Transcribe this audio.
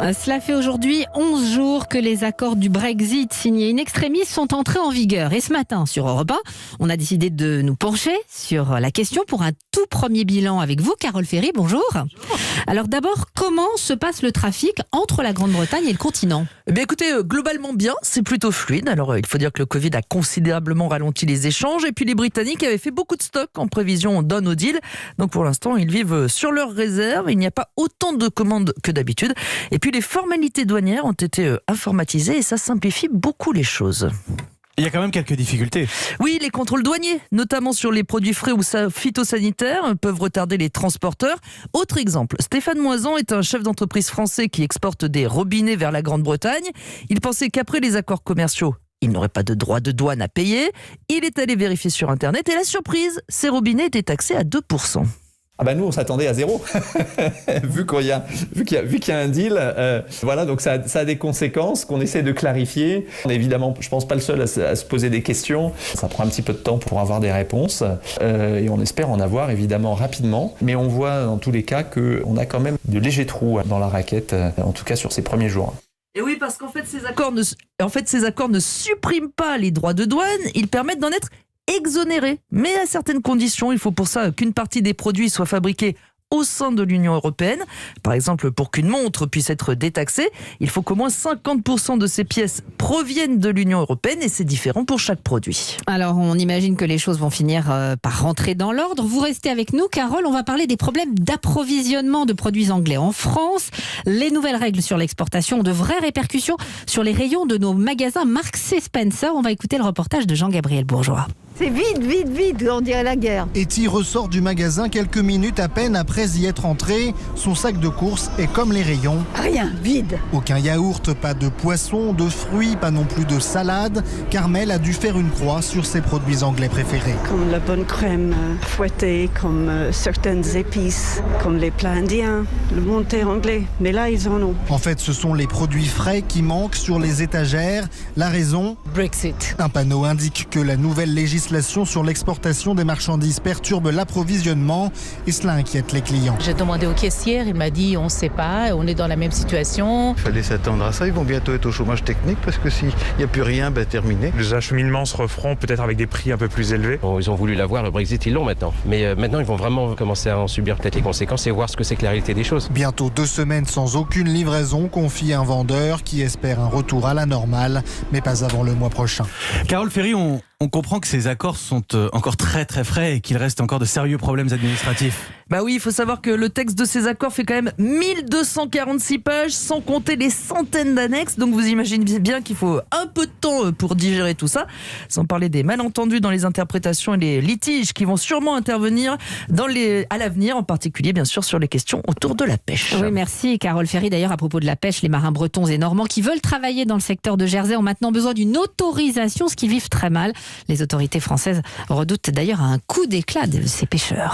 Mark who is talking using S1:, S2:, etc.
S1: Cela fait aujourd'hui 11 jours que les accords du Brexit signés in extremis sont entrés en vigueur. Et ce matin, sur Europe 1, on a décidé de nous pencher sur la question pour un tout premier bilan avec vous, Carole Ferry. Bonjour. Bonjour. Alors d'abord, comment se passe le trafic entre la Grande-Bretagne et le continent ?
S2: Eh bien écoutez, globalement bien, c'est plutôt fluide. Alors il faut dire que le Covid a considérablement ralenti les échanges et puis les Britanniques avaient fait beaucoup de stock en prévision d'un no deal. Donc pour l'instant, ils vivent sur leurs réserves. Il n'y a pas autant de commandes que d'habitude. Et puis les formalités douanières ont été informatisées et ça simplifie beaucoup les choses.
S3: Il y a quand même quelques difficultés.
S2: Oui, les contrôles douaniers, notamment sur les produits frais ou phytosanitaires, peuvent retarder les transporteurs. Autre exemple, Stéphane Moisan est un chef d'entreprise français qui exporte des robinets vers la Grande-Bretagne. Il pensait qu'après les accords commerciaux, il n'aurait pas de droit de douane à payer. Il est allé vérifier sur Internet et la surprise, ces robinets étaient taxés à 2%.
S4: Ah bah nous on s'attendait à 0 vu qu'il y a un deal, voilà, donc ça a des conséquences qu'on essaie de clarifier. On est évidemment, je pense, pas le seul à se poser des questions. Ça prend un petit peu de temps pour avoir des réponses et on espère en avoir évidemment rapidement. Mais on voit dans tous les cas qu'on a quand même de légers trous dans la raquette, en tout cas sur ces premiers jours.
S2: Et oui, parce qu'en fait ces accords ne suppriment pas les droits de douane, ils permettent d'en être exonérés, mais à certaines conditions. Il faut pour ça qu'une partie des produits soit fabriquée au sein de l'Union européenne. Par exemple, pour qu'une montre puisse être détaxée, il faut qu'au moins 50% de ces pièces proviennent de l'Union européenne et c'est différent pour chaque produit.
S1: Alors, on imagine que les choses vont finir par rentrer dans l'ordre. Vous restez avec nous, Carole. On va parler des problèmes d'approvisionnement de produits anglais en France. Les nouvelles règles sur l'exportation ont de vraies répercussions sur les rayons de nos magasins Marks & Spencer. On va écouter le reportage de Jean-Gabriel Bourgeois.
S5: C'est vide, on dirait la guerre.
S6: Etty ressort du magasin quelques minutes à peine après y être entré. Son sac de course est comme les rayons.
S5: Rien, vide.
S6: Aucun yaourt, pas de poisson, de fruits, pas non plus de salade. Carmel a dû faire une croix sur ses produits anglais préférés.
S7: Comme la bonne crème fouettée, comme certaines épices, comme les plats indiens, le monté anglais. Mais là, ils en ont.
S6: En fait, ce sont les produits frais qui manquent sur les étagères. La raison ?
S5: Brexit.
S6: Un panneau indique que la nouvelle législation sur l'exportation des marchandises perturbe l'approvisionnement et cela inquiète les clients.
S8: J'ai demandé au caissière, il m'a dit on ne sait pas, on est dans la même situation.
S9: Il fallait s'attendre à ça, ils vont bientôt être au chômage technique parce que s'il n'y a plus rien, terminé.
S10: Les acheminements se referont peut-être avec des prix un peu plus élevés.
S11: Bon, ils ont voulu l'avoir, le Brexit, ils l'ont maintenant. Mais maintenant, ils vont vraiment commencer à en subir peut-être les conséquences et voir ce que c'est que la réalité des choses.
S6: Bientôt 2 semaines sans aucune livraison, confie un vendeur qui espère un retour à la normale, mais pas avant le mois prochain.
S3: Carole Ferry, on comprend que ces accords sont encore très très frais et qu'il reste encore de sérieux problèmes administratifs.
S2: Bah oui, il faut savoir que le texte de ces accords fait quand même 1246 pages, sans compter les centaines d'annexes. Donc vous imaginez bien qu'il faut un peu de temps pour digérer tout ça. Sans parler des malentendus dans les interprétations et les litiges qui vont sûrement intervenir à l'avenir, en particulier bien sûr sur les questions autour de la pêche.
S1: Oui, merci Carole Ferry. D'ailleurs, à propos de la pêche, les marins bretons et normands qui veulent travailler dans le secteur de Jersey ont maintenant besoin d'une autorisation, ce qui vivent très mal. Les autorités françaises redoutent d'ailleurs un coup d'éclat de ces pêcheurs.